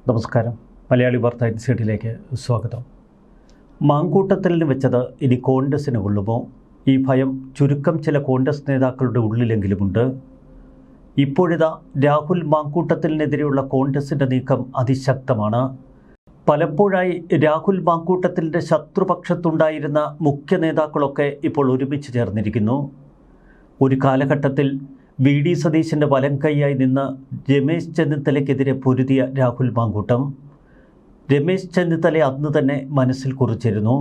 നമസ്കാരം. മലയാളി വാർത്ത ഇൻസൈഡിലേക്ക് സ്വാഗതം. മാങ്കൂട്ടത്തിന് വെച്ചത് ഇനി കോൺഗ്രസിന് കൊള്ളുമോ? ഈ ഭയം ചുരുക്കം ചില കോൺഗ്രസ് നേതാക്കളുടെ ഉള്ളിലെങ്കിലുമുണ്ട്. ഇപ്പോഴിതാ രാഹുൽ മാങ്കൂട്ടത്തിനെതിരെയുള്ള കോൺഗ്രസിൻ്റെ നീക്കം അതിശക്തമാണ്. പലപ്പോഴായി രാഹുൽ മാങ്കൂട്ടത്തിൻ്റെ ശത്രുപക്ഷത്തുണ്ടായിരുന്ന മുഖ്യ നേതാക്കളൊക്കെ ഇപ്പോൾ ഒരുമിച്ച് ചേർന്നിരിക്കുന്നു. ഒരു കാലഘട്ടത്തിൽ വി.ഡി. സതീശൻ്റെ വലം കൈയായി നിന്ന് രമേശ് ചെന്നിത്തലയ്ക്കെതിരെ പൊരുതിയ രാഹുൽ മാങ്കൂട്ടം രമേശ് ചെന്നിത്തല അന്ന് തന്നെ മനസ്സിൽ കുറിച്ചിരുന്നു.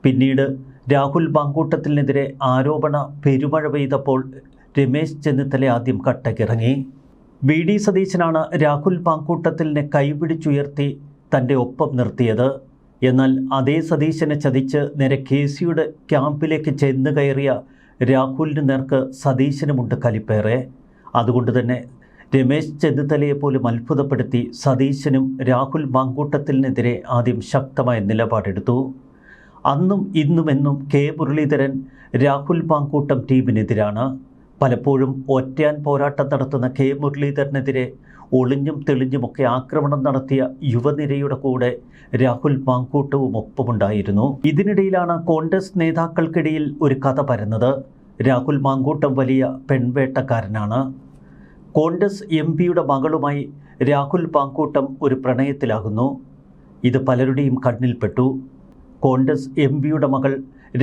പിന്നീട് രാഹുൽ മാങ്കൂട്ടത്തിനെതിരെ ആരോപണ പെരുമഴ പെയ്തപ്പോൾ രമേശ് ചെന്നിത്തല ആദ്യം കട്ടക്കിറങ്ങി. വി.ഡി. സതീശനാണ് രാഹുൽ മാങ്കൂട്ടത്തിനെ കൈപിടിച്ചുയർത്തി തൻ്റെ ഒപ്പം നിർത്തിയത്. എന്നാൽ അതേ സതീശനെ ചതിച്ച് നേരെ കെ.സിയുടെ ക്യാമ്പിലേക്ക് ചെന്ന് കയറിയ രാഹുലിന് നേർക്ക് സതീശനുമുണ്ട് കലിപ്പേറെ. അതുകൊണ്ട് തന്നെ രമേശ് ചെന്നിത്തലയെ പോലും അത്ഭുതപ്പെടുത്തി സതീശനും രാഹുൽ മാങ്കൂട്ടത്തിനെതിരെ ആദ്യം ശക്തമായ നിലപാടെടുത്തു. അന്നും ഇന്നുമെന്നും കെ മുരളീധരൻ രാഹുൽ മാങ്കൂട്ടം ടീമിനെതിരാണ്. പലപ്പോഴും ഒറ്റയാൻ പോരാട്ടം നടത്തുന്ന കെ മുരളീധരനെതിരെ ഒളിഞ്ഞും തെളിഞ്ഞുമൊക്കെ ആക്രമണം നടത്തിയ യുവനിരയുടെ കൂടെ രാഹുൽ മാങ്കൂട്ടവും ഒപ്പമുണ്ടായിരുന്നു. ഇതിനിടയിലാണ് കോൺഗ്രസ് നേതാക്കൾക്കിടയിൽ ഒരു കഥ പരന്നത്. രാഹുൽ മാങ്കൂട്ടം വലിയ പെൺവേട്ടക്കാരനാണ്. കോൺഗ്രസ് എം.പിയുടെ മകളുമായി രാഹുൽ മാങ്കൂട്ടം ഒരു പ്രണയത്തിലാകുന്നു. ഇത് പലരുടെയും കണ്ണിൽപ്പെട്ടു. കോൺഗ്രസ് എം.പിയുടെ മകൾ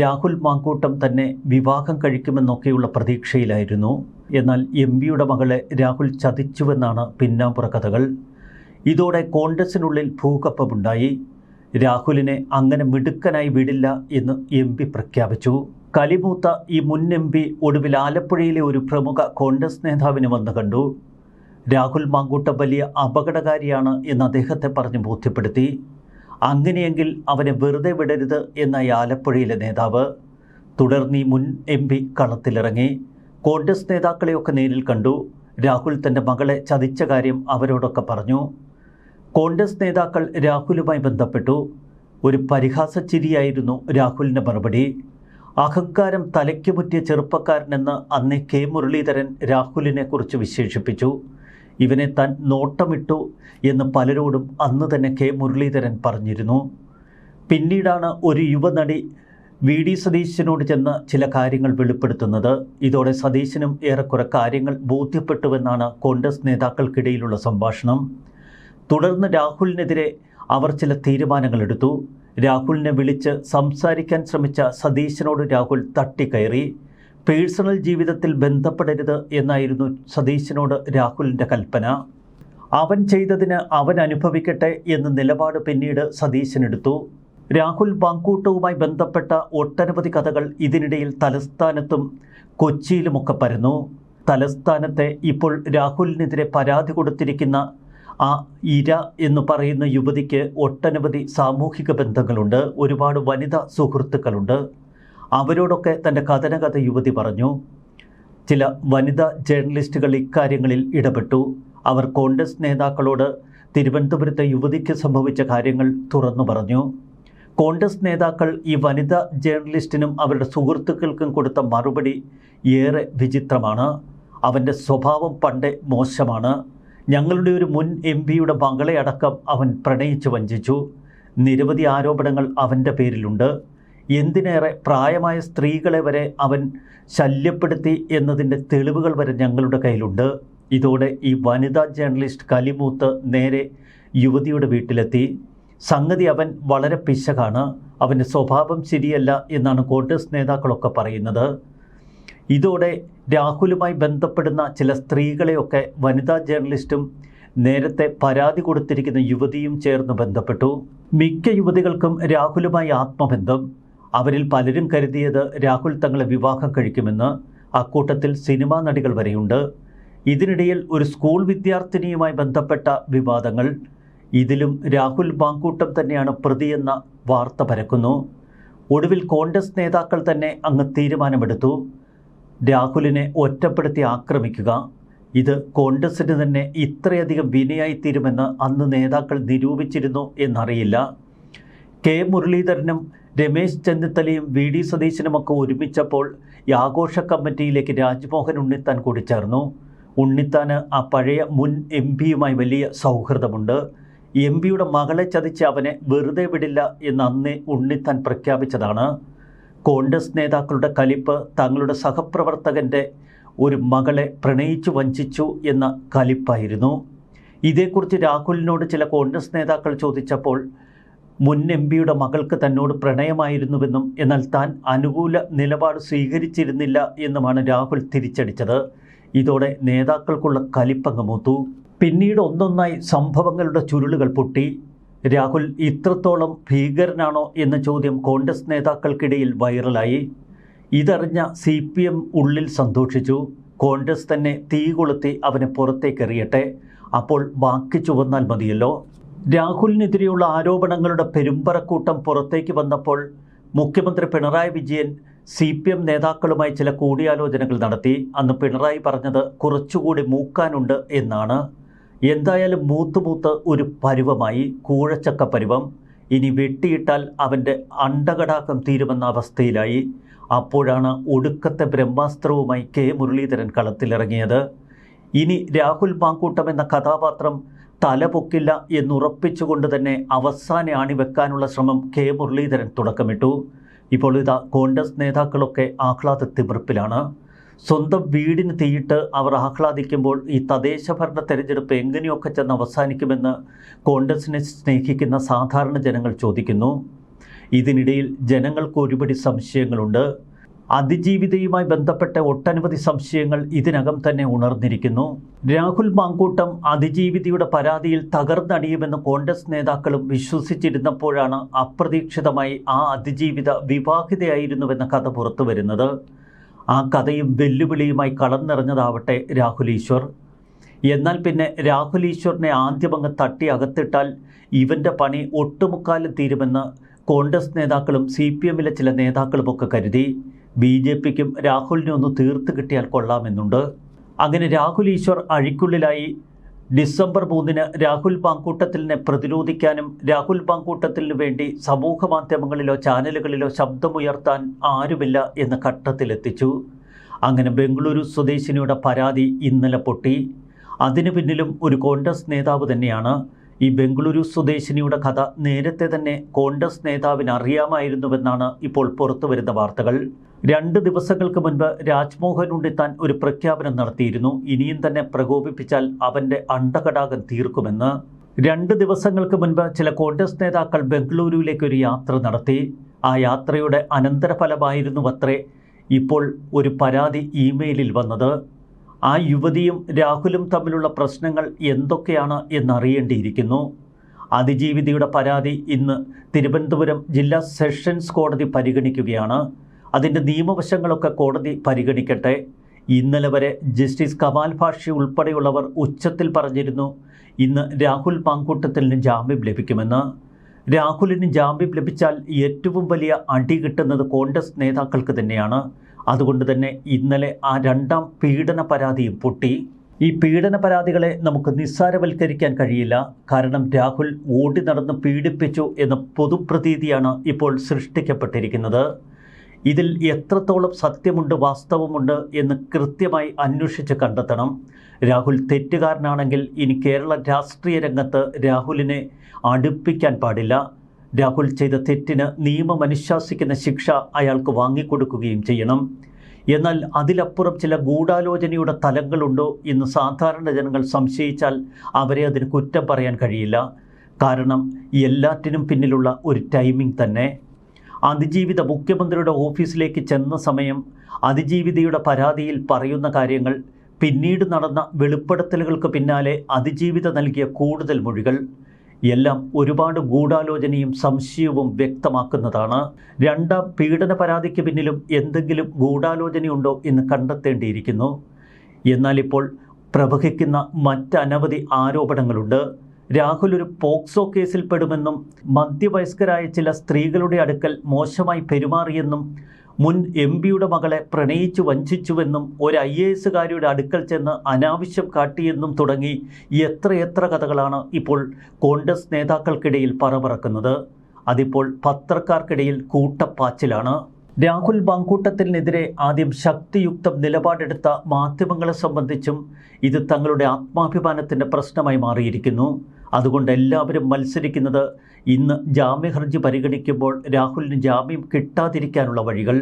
രാഹുൽ മാങ്കൂട്ടം തന്നെ വിവാഹം കഴിക്കുമെന്നൊക്കെയുള്ള പ്രതീക്ഷയിലായിരുന്നു. എന്നാൽ എം.പിയുടെ മകളെ രാഹുൽ ചതിച്ചുവെന്നാണ് പിന്നാമ്പുറ കഥകൾ. ഇതോടെ കോൺഗ്രസിനുള്ളിൽ ഭൂകമ്പമുണ്ടായി. രാഹുലിനെ അങ്ങനെ മിടുക്കനായി വിടില്ല എന്ന് എം.പി പ്രഖ്യാപിച്ചു. കലിമൂത്ത ഈ മുൻ എം.പി ഒടുവിൽ ആലപ്പുഴയിലെ ഒരു പ്രമുഖ കോൺഗ്രസ് നേതാവിനെ വന്ന് കണ്ടു. രാഹുൽ മാങ്കൂട്ടം വലിയ അപകടകാരിയാണ് എന്ന് അദ്ദേഹത്തെ പറഞ്ഞ് ബോധ്യപ്പെടുത്തി. അങ്ങനെയെങ്കിൽ അവനെ വെറുതെ വിടരുത് എന്നായി ആലപ്പുഴയിലെ നേതാവ്. തുടർന്ന് ഈ മുൻ എം.പി കളത്തിലിറങ്ങി. കോൺഗ്രസ് നേതാക്കളെയൊക്കെ നേരിൽ കണ്ടു. രാഹുൽ തൻ്റെ മകളെ ചതിച്ച കാര്യം അവരോടൊക്കെ പറഞ്ഞു. കോൺഗ്രസ് നേതാക്കൾ രാഹുലുമായി ബന്ധപ്പെട്ടു. ഒരു പരിഹാസച്ചിരിയായിരുന്നു രാഹുലിൻ്റെ മറുപടി. അഹങ്കാരം തലയ്ക്ക് മുറ്റിയ ചെറുപ്പക്കാരനെന്ന് അന്നേ കെ മുരളീധരൻ രാഹുലിനെ കുറിച്ച് വിശേഷിപ്പിച്ചു. ഇവനെ താൻ നോട്ടമിട്ടു എന്ന് പലരോടും അന്ന് തന്നെ കെ മുരളീധരൻ പറഞ്ഞിരുന്നു. പിന്നീടാണ് ഒരു യുവനടി വി.ഡി. സതീശനോട് ചെന്ന് ചില കാര്യങ്ങൾ വെളിപ്പെടുത്തുന്നത്. ഇതോടെ സതീശനും ഏറെക്കുറെ കാര്യങ്ങൾ ബോധ്യപ്പെട്ടുവെന്നാണ് കോൺഗ്രസ് നേതാക്കൾക്കിടയിലുള്ള സംഭാഷണം. തുടർന്ന് രാഹുലിനെതിരെ അവർ ചില തീരുമാനങ്ങളെടുത്തു. രാഹുലിനെ വിളിച്ച് സംസാരിക്കാൻ ശ്രമിച്ച സതീശനോട് രാഹുൽ തട്ടിക്കയറി. പേഴ്സണൽ ജീവിതത്തിൽ ബന്ധപ്പെടരുത് എന്നായിരുന്നു സതീശനോട് രാഹുലിൻ്റെ കൽപ്പന. അവൻ ചെയ്തതിന് അവൻ അനുഭവിക്കട്ടെ എന്ന നിലപാട് പിന്നീട് സതീശനെടുത്തു. രാഹുൽ മാങ്കൂട്ടവുമായി ബന്ധപ്പെട്ട ഒട്ടനവധി കഥകൾ ഇതിനിടയിൽ തലസ്ഥാനത്തും കൊച്ചിയിലുമൊക്കെ പരന്നു. തലസ്ഥാനത്തെ ഇപ്പോൾ രാഹുലിനെതിരെ പരാതി കൊടുത്തിരിക്കുന്ന ആ ഇര എന്ന് പറയുന്ന യുവതിക്ക് ഒട്ടനവധി സാമൂഹിക ബന്ധങ്ങളുണ്ട്. ഒരുപാട് വനിതാ സുഹൃത്തുക്കളുണ്ട്. അവരോടൊക്കെ തൻ്റെ കഥനകഥ യുവതി പറഞ്ഞു. ചില വനിതാ ജേർണലിസ്റ്റുകൾ ഇക്കാര്യങ്ങളിൽ ഇടപെട്ടു. അവർ കോൺഗ്രസ് നേതാക്കളോട് തിരുവനന്തപുരത്തെ യുവതിക്ക് സംഭവിച്ച കാര്യങ്ങൾ തുറന്നു പറഞ്ഞു. കോൺഗ്രസ് നേതാക്കൾ ഈ വനിതാ ജേർണലിസ്റ്റിനും അവരുടെ സുഹൃത്തുക്കൾക്കും കൊടുത്ത മറുപടി ഏറെ വിചിത്രമാണ്. അവൻ്റെ സ്വഭാവം പണ്ടേ മോശമാണ്. ഞങ്ങളുടെ ഒരു മുൻ എം.പിയുടെ മകളെ അടക്കം അവൻ പ്രണയിച്ചു വഞ്ചിച്ചു. നിരവധി ആരോപണങ്ങൾ അവൻ്റെ പേരിലുണ്ട്. എന്തിനേറെ പ്രായമായ സ്ത്രീകളെ വരെ അവൻ ശല്യപ്പെടുത്തി എന്നതിൻ്റെ തെളിവുകൾ വരെ ഞങ്ങളുടെ കയ്യിലുണ്ട്. ഇതോടെ ഈ വനിതാ ജേർണലിസ്റ്റ് കലിമൂത്ത് നേരെ യുവതിയുടെ വീട്ടിലെത്തി. സംഗതി അവൻ വളരെ പിശകാണ്, അവൻ്റെ സ്വഭാവം ശരിയല്ല എന്നാണ് കോൺഗ്രസ് നേതാക്കളൊക്കെ പറയുന്നത്. ഇതോടെ രാഹുലുമായി ബന്ധപ്പെടുന്ന ചില സ്ത്രീകളെയൊക്കെ വനിതാ ജേർണലിസ്റ്റും നേരത്തെ പരാതി കൊടുത്തിരിക്കുന്ന യുവതിയും ചേർന്ന് ബന്ധപ്പെട്ടു. മിക്ക യുവതികൾക്കും രാഹുലുമായി ആത്മബന്ധം. അവരിൽ പലരും കരുതിയത് രാഹുൽ തങ്ങളെ വിവാഹം കഴിക്കുമെന്ന്. അക്കൂട്ടത്തിൽ സിനിമാ നടികൾ വരെയുണ്ട്. ഇതിനിടയിൽ ഒരു സ്കൂൾ വിദ്യാർത്ഥിനിയുമായി ബന്ധപ്പെട്ട വിവാദങ്ങൾ. ഇതിലും രാഹുൽ മാങ്കൂട്ടം തന്നെയാണ് പ്രതിയെന്ന വാർത്ത പരക്കുന്നു. ഒടുവിൽ കോൺഗ്രസ് നേതാക്കൾ തന്നെ അങ്ങ് തീരുമാനമെടുത്തു. രാഹുലിനെ ഒറ്റപ്പെടുത്തി ആക്രമിക്കുക. ഇത് കോൺഗ്രസിന് തന്നെ ഇത്രയധികം വിനയായിത്തീരുമെന്ന് അന്ന് നേതാക്കൾ നിരൂപിച്ചിരുന്നു എന്നറിയില്ല. കെ മുരളീധരനും രമേശ് ചെന്നിത്തലയും വി.ഡി. സതീശനുമൊക്കെ ഒരുമിച്ചപ്പോൾ ഈ ആഘോഷ കമ്മിറ്റിയിലേക്ക് രാജ്മോഹൻ ഉണ്ണിത്താൻ കൂടി ചേർന്നു. ഉണ്ണിത്താന് ആ പഴയ മുൻ എം.പിയുമായി വലിയ സൗഹൃദമുണ്ട്. MP മകളെ ചതിച്ച് അവനെ വെറുതെ വിടില്ല എന്ന് അന്നേ ഉണ്ണിത്താൻ പ്രഖ്യാപിച്ചതാണ്. കോൺഗ്രസ് നേതാക്കളുടെ കലിപ്പ് തങ്ങളുടെ സഹപ്രവർത്തകൻ്റെ ഒരു മകളെ പ്രണയിച്ചു വഞ്ചിച്ചു എന്ന കലിപ്പായിരുന്നു. ഇതേക്കുറിച്ച് രാഹുലിനോട് ചില കോൺഗ്രസ് നേതാക്കൾ ചോദിച്ചപ്പോൾ മുൻ MP മകൾക്ക് തന്നോട് പ്രണയമായിരുന്നുവെന്നും എന്നാൽ താൻ അനുകൂല നിലപാട് സ്വീകരിച്ചിരുന്നില്ല എന്നുമാണ് രാഹുൽ തിരിച്ചടിച്ചത്. ഇതോടെ നേതാക്കൾക്കുള്ള കലിപ്പങ്ങ് മൂത്തു. പിന്നീട് ഒന്നൊന്നായി സംഭവങ്ങളുടെ ചുരുളുകൾ പൊട്ടി. രാഹുൽ ഇത്രത്തോളം ഭീകരനാണോ എന്ന ചോദ്യം കോൺഗ്രസ് നേതാക്കൾക്കിടയിൽ വൈറലായി. ഇതറിഞ്ഞ CPM ഉള്ളിൽ സന്തോഷിച്ചു. കോൺഗ്രസ് തന്നെ തീ കൊളുത്തി അവനെ പുറത്തേക്കെറിയട്ടെ, അപ്പോൾ ബാക്കി ചുവന്നാൽ മതിയല്ലോ. രാഹുലിനെതിരെയുള്ള ആരോപണങ്ങളുടെ പെരുമ്പറക്കൂട്ടം പുറത്തേക്ക് വന്നപ്പോൾ മുഖ്യമന്ത്രി പിണറായി വിജയൻ CPM നേതാക്കളുമായി ചില കൂടിയാലോചനകൾ നടത്തി. അന്ന് പിണറായി പറഞ്ഞത് കുറച്ചുകൂടി മൂക്കാനുണ്ട് എന്നാണ്. എന്തായാലും മൂത്ത് ഒരു പരുവമായി, കൂഴച്ചക്ക പരുവം. ഇനി വെട്ടിയിട്ടാൽ അവൻ്റെ അണ്ടകടാക്കം തീരുമെന്ന അവസ്ഥയിലായി. അപ്പോഴാണ് ഒടുക്കത്തെ ബ്രഹ്മാസ്ത്രവുമായി K മുരളീധരൻ കളത്തിലിറങ്ങിയത്. ഇനി രാഹുൽ മാങ്കൂട്ടം എന്ന കഥാപാത്രം തലപൊക്കില്ല എന്നുറപ്പിച്ചുകൊണ്ട് തന്നെ അവസാന അണിവെക്കാനുള്ള ശ്രമം K മുരളീധരൻ തുടക്കമിട്ടു. ഇപ്പോൾ ഇതാ കോൺഗ്രസ് നേതാക്കളൊക്കെ ആഹ്ലാദത്തിമിർപ്പിലാണ്. സ്വന്തം വീടിന് തീയിട്ട് അവർ ആഹ്ലാദിക്കുമ്പോൾ ഈ തദ്ദേശഭരണ തെരഞ്ഞെടുപ്പ് എങ്ങനെയൊക്കെ ചെന്ന് അവസാനിക്കുമെന്ന് കോൺഗ്രസിനെ സ്നേഹിക്കുന്ന സാധാരണ ജനങ്ങൾ ചോദിക്കുന്നു. ഇതിനിടയിൽ ജനങ്ങൾക്ക് ഒരുപടി സംശയങ്ങളുണ്ട്. അതിജീവിതയുമായി ബന്ധപ്പെട്ട ഒട്ടനവധി സംശയങ്ങൾ ഇതിനകം തന്നെ ഉണർന്നിരിക്കുന്നു. രാഹുൽ മാങ്കൂട്ടം അതിജീവിതയുടെ പരാതിയിൽ തകർന്നടിയുമെന്ന് കോൺഗ്രസ് നേതാക്കളും വിശ്വസിച്ചിരുന്നപ്പോഴാണ് അപ്രതീക്ഷിതമായി ആ അതിജീവിത വിവാഹിതയായിരുന്നുവെന്ന കഥ പുറത്തു വരുന്നത്. ആ കഥയും വെല്ലുവിളിയുമായി കളം നിറഞ്ഞതാവട്ടെ രാഹുൽ ഈശ്വർ. എന്നാൽ പിന്നെ രാഹുൽ ഈശ്വറിനെ ആദ്യമങ്ങ് തട്ടി അകത്തിട്ടാൽ ഇവൻ്റെ പണി ഒട്ടുമുക്കാലും തീരുമെന്ന് കോൺഗ്രസ് നേതാക്കളും CPMലെ ചില നേതാക്കളുമൊക്കെ കരുതി. BJPക്കും രാഹുലിനെ ഒന്ന് തീർത്ത് കിട്ടിയാൽ കൊള്ളാമെന്നുണ്ട്. അങ്ങനെ രാഹുൽ ഈശ്വർ അഴിക്കുള്ളിലായി. ഡിസംബർ 3 രാഹുൽ മാങ്കൂട്ടത്തിലിനെ പ്രതിരോധിക്കാനും രാഹുൽ മാങ്കൂട്ടത്തിലിനു വേണ്ടി സമൂഹ മാധ്യമങ്ങളിലോ ചാനലുകളിലോ ശബ്ദമുയർത്താൻ ആരുമില്ല എന്ന ഘട്ടത്തിലെത്തിച്ചു. അങ്ങനെ ബംഗളൂരു സ്വദേശിനിയുടെ പരാതി ഇന്നലെ പൊട്ടി. അതിനു പിന്നിലും ഒരു കോൺഗ്രസ് നേതാവ് തന്നെയാണ്. ഈ ബംഗളൂരു സ്വദേശിനിയുടെ കഥ നേരത്തെ തന്നെ കോൺഗ്രസ് നേതാവിന് അറിയാമായിരുന്നുവെന്നാണ് ഇപ്പോൾ പുറത്തുവരുന്ന വാർത്തകൾ. 2 ദിവസങ്ങൾക്ക് മുൻപ് രാജ്മോഹൻ ഉണ്ണിത്താൻ ഒരു പ്രഖ്യാപനം നടത്തിയിരുന്നു. ഇനിയും തന്നെ പ്രകോപിപ്പിച്ചാൽ അവൻ്റെ അണ്ടകടാകം തീർക്കുമെന്ന്. 2 ദിവസങ്ങൾക്ക് മുൻപ് ചില കോൺഗ്രസ് നേതാക്കൾ ബംഗളൂരുവിലേക്ക് ഒരു യാത്ര നടത്തി. ആ യാത്രയുടെ അനന്തരഫലമായിരുന്നു അത്രേ ഇപ്പോൾ ഒരു പരാതി ഇമെയിലിൽ വന്നത്. ആ യുവതിയും രാഹുലും തമ്മിലുള്ള പ്രശ്നങ്ങൾ എന്തൊക്കെയാണ് എന്നറിയേണ്ടിയിരിക്കുന്നു. അതിജീവിതയുടെ പരാതി ഇന്ന് തിരുവനന്തപുരം ജില്ലാ സെഷൻസ് കോടതി പരിഗണിക്കുകയാണ്. അതിൻ്റെ നിയമവശങ്ങളൊക്കെ കോടതി പരിഗണിക്കട്ടെ. ഇന്നലെ വരെ ജസ്റ്റിസ് കമാൽ പാഷി ഉൾപ്പെടെയുള്ളവർ ഉച്ചത്തിൽ പറഞ്ഞിരുന്നു ഇന്ന് രാഹുൽ മാങ്കൂട്ടത്തിന് ജാമ്യം ലഭിക്കുമെന്ന്. രാഹുലിന് ജാമ്യം ലഭിച്ചാൽ ഏറ്റവും വലിയ അടി കിട്ടുന്നത് കോൺഗ്രസ് നേതാക്കൾക്ക് തന്നെയാണ്. അതുകൊണ്ട് തന്നെ ഇന്നലെ ആ 2ാം പീഡന പരാതിയും പൊട്ടി. ഈ പീഡന പരാതികളെ നമുക്ക് നിസ്സാരവൽക്കരിക്കാൻ കഴിയില്ല. കാരണം രാഹുൽ ഓടി നടന്ന് പീഡിപ്പിച്ചു എന്ന പൊതുപ്രതീതിയാണ് ഇപ്പോൾ സൃഷ്ടിക്കപ്പെട്ടിരിക്കുന്നത്. ഇതിൽ എത്രത്തോളം സത്യമുണ്ട്, വാസ്തവമുണ്ട് എന്ന് കൃത്യമായി അന്വേഷിച്ച് കണ്ടെത്തണം. രാഹുൽ തെറ്റുകാരനാണെങ്കിൽ ഇനി കേരള രാഷ്ട്രീയ രംഗത്ത് രാഹുലിനെ അടുപ്പിക്കാൻ പാടില്ല. രാഹുൽ ചെയ്ത തെറ്റിന് നിയമം അനുശാസിക്കുന്ന ശിക്ഷ അയാൾക്ക് വാങ്ങിക്കൊടുക്കുകയും ചെയ്യണം. എന്നാൽ അതിലപ്പുറം ചില ഗൂഢാലോചനയുടെ തലങ്ങളുണ്ടോ എന്ന് സാധാരണ ജനങ്ങൾ സംശയിച്ചാൽ അവരെ അതിന് കുറ്റം പറയാൻ കഴിയില്ല. കാരണം എല്ലാറ്റിനും പിന്നിലുള്ള ഒരു ടൈമിംഗ് തന്നെ. അതിജീവിത മുഖ്യമന്ത്രിയുടെ ഓഫീസിലേക്ക് ചെന്ന സമയം, അതിജീവിതയുടെ പരാതിയിൽ പറയുന്ന കാര്യങ്ങൾ, പിന്നീട് നടന്ന വെളിപ്പെടുത്തലുകൾക്ക് പിന്നാലെ അതിജീവിത നൽകിയ കൂടുതൽ മൊഴികൾ എല്ലാം ഒരുപാട് ഗൂഢാലോചനയും സംശയവും വ്യക്തമാക്കുന്നതാണ്. 2ാം പീഡന പരാതിക്ക് പിന്നിലും എന്തെങ്കിലും ഗൂഢാലോചനയുണ്ടോ എന്ന് കണ്ടെത്തേണ്ടിയിരിക്കുന്നു. എന്നാൽ ഇപ്പോൾ പ്രവഹിക്കുന്ന മറ്റനവധി ആരോപണങ്ങളുണ്ട്. രാഹുൽ ഒരു പോക്സോ കേസിൽ പെടുമെന്നും മധ്യവയസ്കരായ ചില സ്ത്രീകളുടെ അടുക്കൽ മോശമായി പെരുമാറിയെന്നും മുൻ MP മകളെ പ്രണയിച്ചു വഞ്ചിച്ചുവെന്നും ഒരു IASകാരിയുടെ അടുക്കൽ ചെന്ന് അനാവശ്യം കാട്ടിയെന്നും തുടങ്ങി എത്രയെത്ര കഥകളാണ് ഇപ്പോൾ കോൺഗ്രസ് നേതാക്കൾക്കിടയിൽ പറപറക്കുന്നത്. അതിപ്പോൾ പത്രക്കാർക്കിടയിൽ കൂട്ടപ്പാച്ചിലാണ്. രാഹുൽ മാങ്കൂട്ടത്തിനെതിരെ ആദ്യം ശക്തിയുക്തം നിലപാടെടുത്ത മാധ്യമങ്ങളെ സംബന്ധിച്ചും ഇത് തങ്ങളുടെ ആത്മാഭിമാനത്തിൻ്റെ പ്രശ്നമായി മാറിയിരിക്കുന്നു. അതുകൊണ്ട് എല്ലാവരും മത്സരിക്കുന്നത് ഇന്ന് ജാമ്യ ഹർജി പരിഗണിക്കുമ്പോൾ രാഹുലിന് ജാമ്യം കിട്ടാതിരിക്കാനുള്ള വഴികൾ,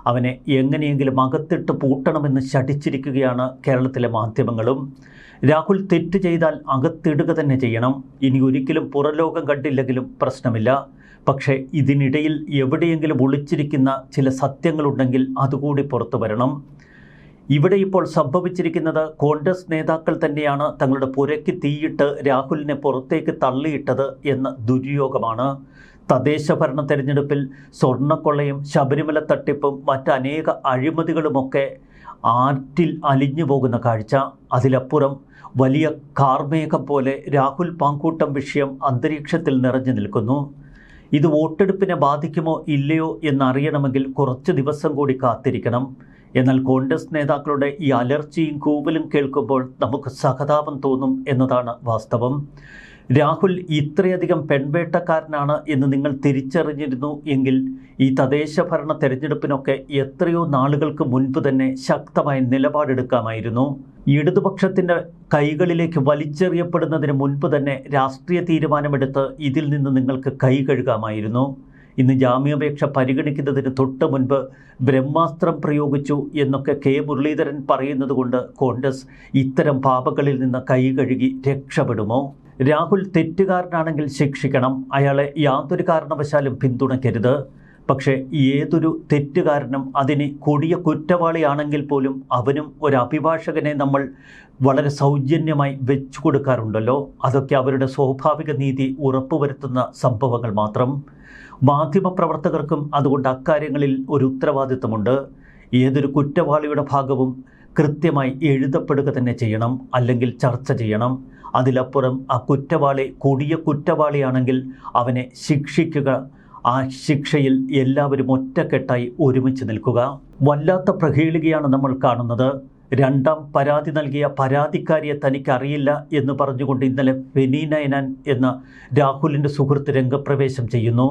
അവനെ എങ്ങനെയെങ്കിലും അകത്തിട്ട് പൂട്ടണമെന്ന് ശഠിച്ചിരിക്കുകയാണ് കേരളത്തിലെ മാധ്യമങ്ങളും. രാഹുൽ തെറ്റ് ചെയ്താൽ അകത്തിടുക തന്നെ ചെയ്യണം. ഇനി ഒരിക്കലും പുറലോകം കണ്ടില്ലെങ്കിലും പ്രശ്നമില്ല. പക്ഷേ ഇതിനിടയിൽ എവിടെയെങ്കിലും ഒളിച്ചിരിക്കുന്ന ചില സത്യങ്ങളുണ്ടെങ്കിൽ അതുകൂടി പുറത്തു വരണം. ഇവിടെ ഇപ്പോൾ സംഭവിച്ചിരിക്കുന്നത് കോൺഗ്രസ് നേതാക്കൾ തന്നെയാണ് തങ്ങളുടെ പുരയ്ക്ക് തീയിട്ട് രാഹുലിനെ പുറത്തേക്ക് തള്ളിയിട്ടത് എന്ന ദുര്യോഗമാണ്. തദ്ദേശ ഭരണ തെരഞ്ഞെടുപ്പിൽ സ്വർണ്ണക്കൊള്ളയും ശബരിമല തട്ടിപ്പും മറ്റനേക അഴിമതികളുമൊക്കെ ആറ്റിൽ അലിഞ്ഞു പോകുന്ന കാഴ്ച. അതിലപ്പുറം വലിയ കാർമേഘം പോലെ രാഹുൽ പാങ്കൂട്ടം വിഷയം അന്തരീക്ഷത്തിൽ നിറഞ്ഞു നിൽക്കുന്നു. ഇത് വോട്ടെടുപ്പിനെ ബാധിക്കുമോ ഇല്ലയോ എന്നറിയണമെങ്കിൽ കുറച്ച് ദിവസം കൂടി കാത്തിരിക്കണം. എന്നാൽ കോൺഗ്രസ് നേതാക്കളുടെ ഈ അലർച്ചയും കൂവലും കേൾക്കുമ്പോൾ നമുക്ക് സഹതാപം തോന്നും എന്നതാണ് വാസ്തവം. രാഹുൽ ഇത്രയധികം പെൺവേട്ടക്കാരനാണ് എന്ന് നിങ്ങൾ തിരിച്ചറിഞ്ഞിരുന്നു എങ്കിൽ ഈ തദ്ദേശ ഭരണ തെരഞ്ഞെടുപ്പിനൊക്കെ എത്രയോ നാളുകൾക്ക് മുൻപ് തന്നെ ശക്തമായ നിലപാടെടുക്കാമായിരുന്നു. ഇടതുപക്ഷത്തിൻ്റെ കൈകളിലേക്ക് വലിച്ചെറിയപ്പെടുന്നതിന് മുൻപ് തന്നെ രാഷ്ട്രീയ തീരുമാനമെടുത്ത് ഇതിൽ നിന്ന് നിങ്ങൾക്ക് കൈ കഴുകാമായിരുന്നു. ഇന്ന് ജാമ്യാപേക്ഷ പരിഗണിക്കുന്നതിന് തൊട്ട് മുൻപ് ബ്രഹ്മാസ്ത്രം പ്രയോഗിച്ചു എന്നൊക്കെ കെ മുരളീധരൻ പറയുന്നത് കൊണ്ട് കോൺഗ്രസ് ഇത്തരം പാപങ്ങളിൽ നിന്ന് കൈ കഴുകി രക്ഷപ്പെടുമോ? രാഹുൽ തെറ്റുകാരനാണെങ്കിൽ ശിക്ഷിക്കണം. അയാളെ യാതൊരു കാരണവശാലും പിന്തുണയ്ക്കരുത്. പക്ഷേ ഏതൊരു തെറ്റുകാരനും അതിന് കൊടിയ കുറ്റവാളിയാണെങ്കിൽ പോലും അവനും ഒരു അഭിഭാഷകനെ നമ്മൾ വളരെ സൗജന്യമായി വെച്ചു കൊടുക്കാറുണ്ടല്ലോ. അതൊക്കെ അവരുടെ സ്വാഭാവിക നീതി ഉറപ്പുവരുത്തുന്ന സംഭവങ്ങൾ മാത്രം. മാധ്യമപ്രവർത്തകർക്കും അതുകൊണ്ട് അക്കാര്യങ്ങളിൽ ഒരു ഉത്തരവാദിത്തമുണ്ട്. ഏതൊരു കുറ്റവാളിയുടെ ഭാഗവും കൃത്യമായി എഴുതപ്പെടുക തന്നെ ചെയ്യണം, അല്ലെങ്കിൽ ചർച്ച ചെയ്യണം. അതിലപ്പുറം ആ കുറ്റവാളി കൊടിയ കുറ്റവാളിയാണെങ്കിൽ അവനെ ശിക്ഷിക്കുക. ആ ശിക്ഷയിൽ എല്ലാവരും ഒറ്റക്കെട്ടായി ഒരുമിച്ച് നിൽക്കുക. വല്ലാത്ത പ്രഹേളികയാണ് നമ്മൾ കാണുന്നത്. രണ്ടാം പരാതി നൽകിയ പരാതിക്കാരിയെ തനിക്കറിയില്ല എന്ന് പറഞ്ഞുകൊണ്ട് ഇന്നലെ ഫെനി നൈനാൻ എന്ന രാഹുലിൻ്റെ സുഹൃത്ത് രംഗപ്രവേശം ചെയ്യുന്നു.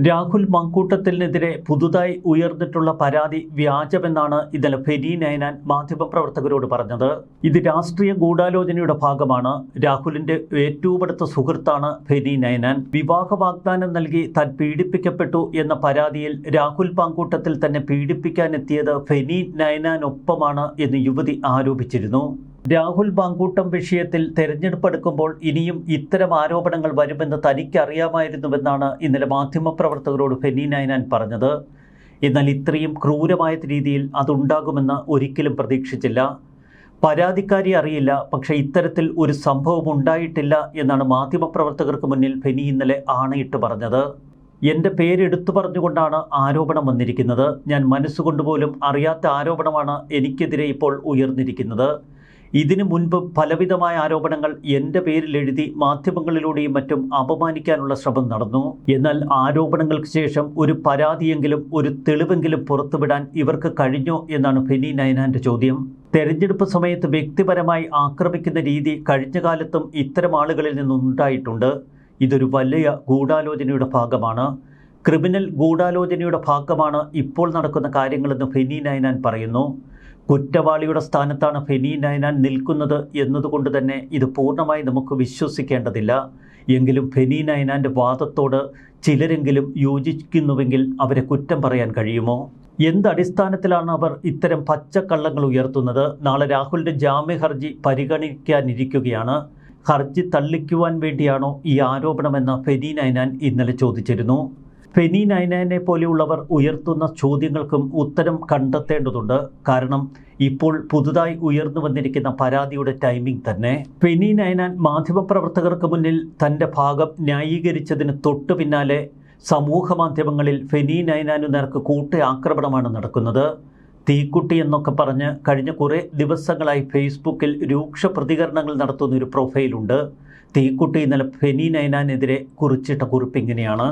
രാഹുൽ മാങ്കൂട്ടത്തിനെതിരെ പുതുതായി ഉയർന്നിട്ടുള്ള പരാതി വ്യാജമെന്നാണ് ഇന്നലെ ഫെനി നൈനാൻ മാധ്യമപ്രവർത്തകരോട് പറഞ്ഞത്. ഇത് രാഷ്ട്രീയ ഗൂഢാലോചനയുടെ ഭാഗമാണ്. രാഹുലിന്റെ ഏറ്റവും അടുത്ത സുഹൃത്താണ് ഫെനി നൈനാൻ. വിവാഹ വാഗ്ദാനം നൽകി താൻ പീഡിപ്പിക്കപ്പെട്ടു എന്ന പരാതിയിൽ രാഹുൽ മാങ്കൂട്ടത്തിൽ തന്നെ പീഡിപ്പിക്കാനെത്തിയത് ഫെനി നൈനാനൊപ്പമാണ് എന്ന് യുവതി ആരോപിച്ചിരുന്നു. രാഹുൽ മാങ്കൂട്ടം വിഷയത്തിൽ തെരഞ്ഞെടുപ്പ് അടുക്കുമ്പോൾ ഇനിയും ഇത്തരം ആരോപണങ്ങൾ വരുമെന്ന് തനിക്കറിയാമായിരുന്നുവെന്നാണ് ഇന്നലെ മാധ്യമപ്രവർത്തകരോട് ഫെനി നൈനാൻ പറഞ്ഞത്. എന്നാൽ ഇത്രയും ക്രൂരമായ രീതിയിൽ അതുണ്ടാകുമെന്ന് ഒരിക്കലും പ്രതീക്ഷിച്ചില്ല. പരാതിക്കാരി അറിയില്ല, പക്ഷേ ഇത്തരത്തിൽ ഒരു സംഭവം ഉണ്ടായിട്ടില്ല എന്നാണ് മാധ്യമപ്രവർത്തകർക്ക് മുന്നിൽ ഫെനി ഇന്നലെ ആണയിട്ട് പറഞ്ഞത്. എൻ്റെ പേരെടുത്തു പറഞ്ഞുകൊണ്ടാണ് ആരോപണം വന്നിരിക്കുന്നത്. ഞാൻ മനസ്സുകൊണ്ടുപോലും അറിയാത്ത ആരോപണമാണ് എനിക്കെതിരെ ഇപ്പോൾ ഉയർന്നിരിക്കുന്നത്. ഇതിനു മുൻപ് പലവിധമായ ആരോപണങ്ങൾ എൻ്റെ പേരിൽ എഴുതി മാധ്യമങ്ങളിലൂടെയും മറ്റും അപമാനിക്കാനുള്ള ശ്രമം നടന്നു. എന്നാൽ ആരോപണങ്ങൾക്ക് ശേഷം ഒരു പരാതിയെങ്കിലും ഒരു തെളിവെങ്കിലും പുറത്തുവിടാൻ ഇവർക്ക് കഴിഞ്ഞോ എന്നാണ് ഫെനി നൈനാൻ്റെ ചോദ്യം. തെരഞ്ഞെടുപ്പ് സമയത്ത് വ്യക്തിപരമായി ആക്രമിക്കുന്ന രീതി കഴിഞ്ഞ കാലത്തും ഇത്തരം ആളുകളിൽ നിന്നുണ്ടായിട്ടുണ്ട്. ഇതൊരു വലിയ ഗൂഢാലോചനയുടെ ഭാഗമാണ്. ക്രിമിനൽ ഗൂഢാലോചനയുടെ ഭാഗമാണ് ഇപ്പോൾ നടക്കുന്ന കാര്യങ്ങളെന്ന് ഫെനി നൈനാൻ പറയുന്നു. കുറ്റവാളിയുടെ സ്ഥാനത്താണ് ഫെനി നൈനാൻ നിൽക്കുന്നത് എന്നതുകൊണ്ട് തന്നെ ഇത് പൂർണ്ണമായി നമുക്ക് വിശ്വസിക്കേണ്ടതില്ല. എങ്കിലും ഫെനി നൈനാൻ്റെ വാദത്തോട് ചിലരെങ്കിലും യോജിക്കുന്നുവെങ്കിൽ അവരെ കുറ്റം പറയാൻ കഴിയുമോ? എന്തടിസ്ഥാനത്തിലാണ് അവർ ഇത്തരം പച്ചക്കള്ളങ്ങൾ ഉയർത്തുന്നത്? നാളെ രാഹുലിൻ്റെ ജാമ്യ ഹർജി പരിഗണിക്കാനിരിക്കുകയാണ്. ഹർജി തള്ളിക്കുവാൻ വേണ്ടിയാണോ ഈ ആരോപണമെന്ന് ഫെനി നൈനാൻ ഇന്നലെ ചോദിച്ചിരുന്നു. ഫെനി നൈനാനെ പോലെയുള്ളവർ ഉയർത്തുന്ന ചോദ്യങ്ങൾക്കും ഉത്തരം കണ്ടെത്തേണ്ടതുണ്ട്. കാരണം ഇപ്പോൾ പുതുതായി ഉയർന്നു വന്നിരിക്കുന്ന പരാതിയുടെ ടൈമിംഗ് തന്നെ. ഫെനി നൈനാൻ മാധ്യമപ്രവർത്തകർക്ക് മുന്നിൽ തൻ്റെ ഭാഗം ന്യായീകരിച്ചതിന് തൊട്ടു പിന്നാലെ സമൂഹ മാധ്യമങ്ങളിൽ ഫെനി നൈനാനു നേർക്ക് കൂട്ടയാക്രമണമാണ് നടക്കുന്നത്. തീക്കുട്ടി എന്നൊക്കെ പറഞ്ഞ് കഴിഞ്ഞ കുറേ ദിവസങ്ങളായി ഫേസ്ബുക്കിൽ രൂക്ഷ പ്രതികരണങ്ങൾ നടത്തുന്ന ഒരു പ്രൊഫൈലുണ്ട്. തീക്കുട്ടി ഇന്നലെ ഫെനി നൈനാനെതിരെ കുറിച്ചിട്ട കുറിപ്പ് ഇങ്ങനെയാണ്: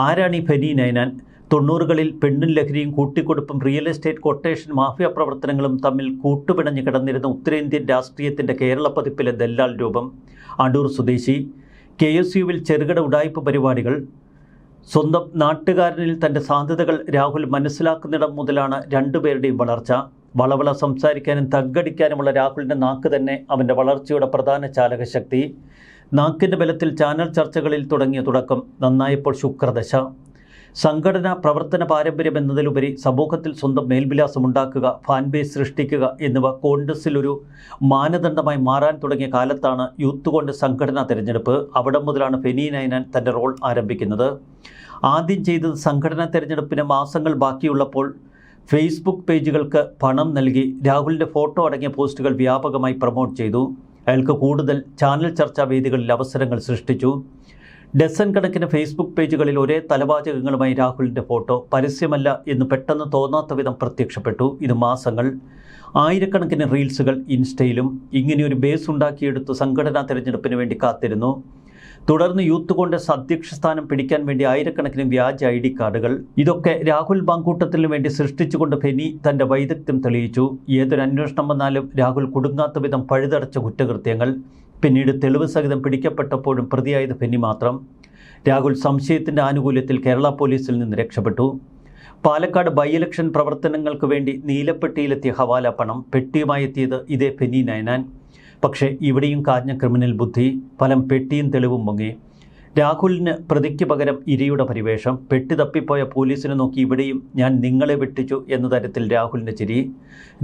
ആരാണ് ഈ ഫെനി നൈനാൻ? 90കളിൽ പെണ്ണും ലഹരിയും കൂട്ടിക്കൊടുപ്പും റിയൽ എസ്റ്റേറ്റ് കൊട്ടേഷൻ മാഫിയ പ്രവർത്തനങ്ങളും തമ്മിൽ കൂട്ടുപിണഞ്ഞ് കിടന്നിരുന്ന ഉത്തരേന്ത്യൻ രാഷ്ട്രീയത്തിൻ്റെ കേരള പതിപ്പിലെ ദല്ലാൽ രൂപം. അടൂർ സ്വദേശി. KSUവിൽ ചെറുകിട ഉഡായിപ്പ് പരിപാടികൾ. സ്വന്തം നാട്ടുകാരനിൽ തൻ്റെ സാധ്യതകൾ രാഹുൽ മനസ്സിലാക്കുന്നിടം മുതലാണ് രണ്ടുപേരുടെയും വളർച്ച. വളവള സംസാരിക്കാനും തగ్గടിക്കാനുമുള്ള രാഹുലിൻ്റെ നാക്ക് തന്നെ അവൻ്റെ വളർച്ചയുടെ പ്രധാന ചാലകശക്തി. നാക്കിൻ്റെ ബലത്തിൽ ചാനൽ ചർച്ചകളിൽ തുടങ്ങിയ തുടക്കം നന്നായപ്പോൾ ശുക്രദശ. സംഘടനാ പ്രവർത്തന പാരമ്പര്യം എന്നതിലുപരി സമൂഹത്തിൽ സ്വന്തം മേൽവിലാസമുണ്ടാക്കുക, ഫാൻ ബേസ് സൃഷ്ടിക്കുക എന്നിവ കോൺഗ്രസിലൊരു മാനദണ്ഡമായി മാറാൻ തുടങ്ങിയ കാലത്താണ് യൂത്ത് കോൺഗ്രസ് സംഘടനാ തെരഞ്ഞെടുപ്പ്. അവിടെ മുതലാണ് ഫെനി നൈനാൻ തൻ്റെ റോൾ ആരംഭിക്കുന്നത്. ആദ്യം ചെയ്തത് സംഘടനാ തെരഞ്ഞെടുപ്പിന് മാസങ്ങൾ ബാക്കിയുള്ളപ്പോൾ ഫേസ്ബുക്ക് പേജുകൾക്ക് പണം നൽകി രാഹുലിൻ്റെ ഫോട്ടോ അടങ്ങിയ പോസ്റ്റുകൾ വ്യാപകമായി പ്രൊമോട്ട് ചെയ്തു. അയാൾക്ക് കൂടുതൽ ചാനൽ ചർച്ചാ വേദികളിൽ അവസരങ്ങൾ സൃഷ്ടിച്ചു. ഡസൻ കണക്കിന് ഫേസ്ബുക്ക് പേജുകളിൽ ഒരേ തലവാചകങ്ങളുമായി രാഹുലിൻ്റെ ഫോട്ടോ പരസ്യമല്ല എന്ന് പെട്ടെന്ന് തോന്നാത്ത വിധം പ്രത്യക്ഷപ്പെട്ടു. ഇത് മാസങ്ങൾ. ആയിരക്കണക്കിന് റീൽസുകൾ ഇൻസ്റ്റയിലും. ഇങ്ങനെയൊരു ബേസ് ഉണ്ടാക്കിയെടുത്ത് സംഘടനാ തെരഞ്ഞെടുപ്പിന് വേണ്ടി കാത്തിരുന്നു. തുടർന്ന് യൂത്ത് കോൺഗ്രസ് അധ്യക്ഷ സ്ഥാനം പിടിക്കാൻ വേണ്ടി ആയിരക്കണക്കിന് വ്യാജ ID കാർഡുകൾ. ഇതൊക്കെ രാഹുൽ മാങ്കൂട്ടത്തിന് വേണ്ടി സൃഷ്ടിച്ചുകൊണ്ട് ഫെനി തൻ്റെ വൈദഗ്ധ്യം തെളിയിച്ചു. ഏതൊരു അന്വേഷണം വന്നാലും രാഹുൽ കുടുങ്ങാത്ത വിധം പഴുതടച്ച കുറ്റകൃത്യങ്ങൾ. പിന്നീട് തെളിവ് സഹിതം പിടിക്കപ്പെട്ടപ്പോഴും പ്രതിയായത് ഫെനി മാത്രം. രാഹുൽ സംശയത്തിൻ്റെ ആനുകൂല്യത്തിൽ കേരള പോലീസിൽ നിന്ന് രക്ഷപ്പെട്ടു. പാലക്കാട് ബൈ ഇലക്ഷൻ പ്രവർത്തനങ്ങൾക്ക് വേണ്ടി നീലപ്പെട്ടിയിലെത്തിയ ഹവാല പണം പെട്ടിയുമായി എത്തിയത് ഇതേ ഫെനി നൈനാൻ. പക്ഷേ ഇവിടെയും കാഞ്ഞ ക്രിമിനൽ ബുദ്ധി. ഫലം പെട്ടിയും തെളിവും മുങ്ങി. രാഹുലിന് പ്രതിക്ക് പകരം ഇരയുടെ പരിവേഷം. പെട്ടി തപ്പിപ്പോയ പോലീസിനെ നോക്കി ഇവിടെയും ഞാൻ നിങ്ങളെ വെട്ടിച്ചു എന്ന തരത്തിൽ രാഹുലിൻ്റെ ചിരി.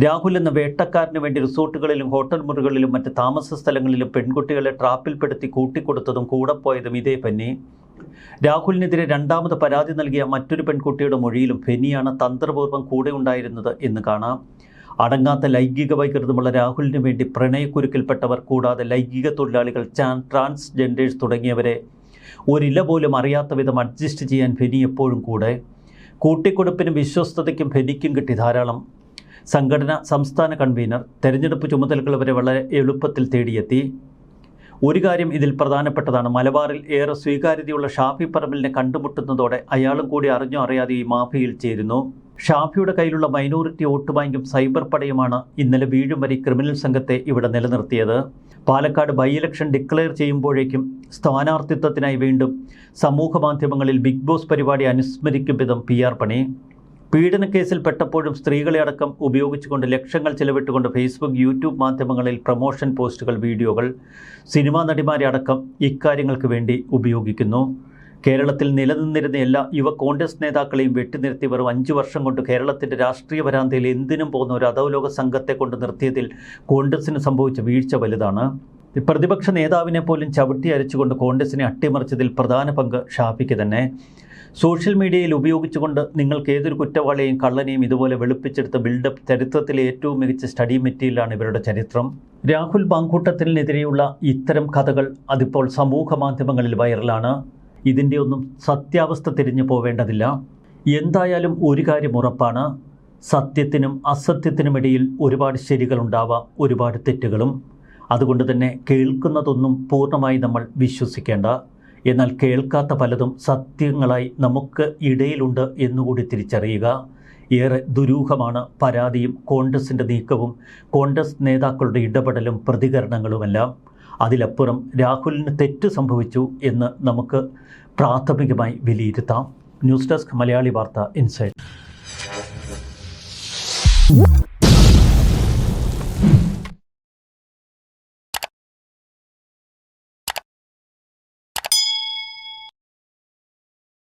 രാഹുൽ എന്ന വേട്ടക്കാരന് വേണ്ടി റിസോർട്ടുകളിലും ഹോട്ടൽ മുറികളിലും മറ്റ് താമസ സ്ഥലങ്ങളിലും പെൺകുട്ടികളെ ട്രാപ്പിൽപ്പെടുത്തി കൂട്ടിക്കൊടുത്തതും കൂടെ പോയതും ഇതേ ഫെനി. രാഹുലിനെതിരെ രണ്ടാമത് പരാതി നൽകിയ മറ്റൊരു പെൺകുട്ടിയുടെ മൊഴിയിലും ഫെനിയാണ് തന്ത്രപൂർവ്വം കൂടെ ഉണ്ടായിരുന്നത് എന്ന് കാണാം. അടങ്ങാത്ത ലൈംഗിക വൈകൃതമുള്ള രാഹുലിന് വേണ്ടി പ്രണയക്കുരുക്കിൽപ്പെട്ടവർ, കൂടാതെ ലൈംഗിക തൊഴിലാളികൾ, ട്രാൻസ്ജെൻഡേഴ്സ് തുടങ്ങിയവരെ ഒരില പോലും അറിയാത്ത വിധം അഡ്ജസ്റ്റ് ചെയ്യാൻ ഫെനി എപ്പോഴും കൂടെ. കൂട്ടിക്കൊടുപ്പിനും വിശ്വസ്തതയ്ക്കും ഫെനിക്കും കിട്ടി ധാരാളം. സംഘടന സംസ്ഥാന കൺവീനർ, തെരഞ്ഞെടുപ്പ് ചുമതലകൾ വരെ വളരെ എളുപ്പത്തിൽ തേടിയെത്തി. ഒരു കാര്യം ഇതിൽ പ്രധാനപ്പെട്ടതാണ്. മലബാറിൽ ഏറെ സ്വീകാര്യതയുള്ള ഷാഫി പറമ്പിലിനെ കണ്ടുമുട്ടുന്നതോടെ അയാളും കൂടി അറിഞ്ഞോ അറിയാതെ ഈ മാഫിയയിൽ ചേരുന്നു. ഷാഫിയുടെ കയ്യിലുള്ള മൈനോറിറ്റി വോട്ട് ബാങ്കും സൈബർ പടയുമാണ് ഇന്നലെ വീഴും വരെ ക്രിമിനൽ സംഘത്തെ ഇവിടെ നിലനിർത്തിയത്. പാലക്കാട് ബൈ ഇലക്ഷൻ ഡിക്ലെയർ ചെയ്യുമ്പോഴേക്കും സ്ഥാനാർത്ഥിത്വത്തിനായി വീണ്ടും സമൂഹ മാധ്യമങ്ങളിൽ ബിഗ് ബോസ് പരിപാടി അനുസ്മരിക്കും വിധം PR പണി. പീഡനക്കേസിൽ പെട്ടപ്പോഴും സ്ത്രീകളെ അടക്കം ഉപയോഗിച്ചുകൊണ്ട് ലക്ഷങ്ങൾ ചെലവിട്ടുകൊണ്ട് ഫേസ്ബുക്ക്, യൂട്യൂബ് മാധ്യമങ്ങളിൽ പ്രൊമോഷൻ പോസ്റ്റുകൾ, വീഡിയോകൾ സിനിമാ നടിമാരെ അടക്കം ഇക്കാര്യങ്ങൾക്ക് വേണ്ടി ഉപയോഗിക്കുന്നു. കേരളത്തിൽ നിലനിന്നിരുന്ന എല്ലാ യുവ കോൺഗ്രസ് നേതാക്കളെയും വെട്ടിനിർത്തി വെറും 5 വർഷം കൊണ്ട് കേരളത്തിൻ്റെ രാഷ്ട്രീയ വരാന്തയിൽ എന്തിനും പോകുന്ന ഒരു അധോലോക സംഘത്തെ കൊണ്ട് നിർത്തിയതിൽ കോൺഗ്രസിന് സംഭവിച്ച വീഴ്ച വലുതാണ്. പ്രതിപക്ഷ നേതാവിനെ പോലും ചവിട്ടി അരച്ചുകൊണ്ട് കോൺഗ്രസിനെ അട്ടിമറിച്ചതിൽ പ്രധാന പങ്ക് ഷാഫിക്ക് തന്നെ. സോഷ്യൽ മീഡിയയിൽ ഉപയോഗിച്ചുകൊണ്ട് നിങ്ങൾക്ക് ഏതൊരു കുറ്റവാളിയെയും കള്ളനെയും ഇതുപോലെ വെളുപ്പിച്ചെടുത്ത ബിൽഡപ്പ് ചരിത്രത്തിലെ ഏറ്റവും മികച്ച സ്റ്റഡി മെറ്റീരിയലാണ് ഇവരുടെ ചരിത്രം. രാഹുൽ മാങ്കൂട്ടത്തിനെതിരെയുള്ള ഇത്തരം കഥകൾ അതിപ്പോൾ സമൂഹ മാധ്യമങ്ങളിൽ വൈറലാണ്. ഇതിൻ്റെ ഒന്നും സത്യാവസ്ഥ തിരിഞ്ഞു പോവേണ്ടതില്ല. എന്തായാലും ഒരു കാര്യം ഉറപ്പാണ്, സത്യത്തിനും അസത്യത്തിനുമിടയിൽ ഒരുപാട് ശരികളുണ്ടാവാം, ഒരുപാട് തെറ്റുകളും. അതുകൊണ്ട് തന്നെ കേൾക്കുന്നതൊന്നും പൂർണ്ണമായി നമ്മൾ വിശ്വസിക്കേണ്ട. എന്നാൽ കേൾക്കാത്ത പലതും സത്യങ്ങളായി നമുക്ക് ഇടയിലുണ്ട് എന്നുകൂടി തിരിച്ചറിയുക. ഏറെ ദുരൂഹമാണ് പരാതിയും കോൺഗ്രസിൻ്റെ നീക്കവും കോൺഗ്രസ് നേതാക്കളുടെ ഇടപെടലും പ്രതികരണങ്ങളുമെല്ലാം. അതിലപ്പുറം രാഹുലിന് തെറ്റ് സംഭവിച്ചു എന്ന് നമുക്ക് പ്രാഥമികമായി വിലയിരുത്താം. ന്യൂസ് ഡെസ്ക് മലയാളി വാർത്ത ഇൻസൈഡ്.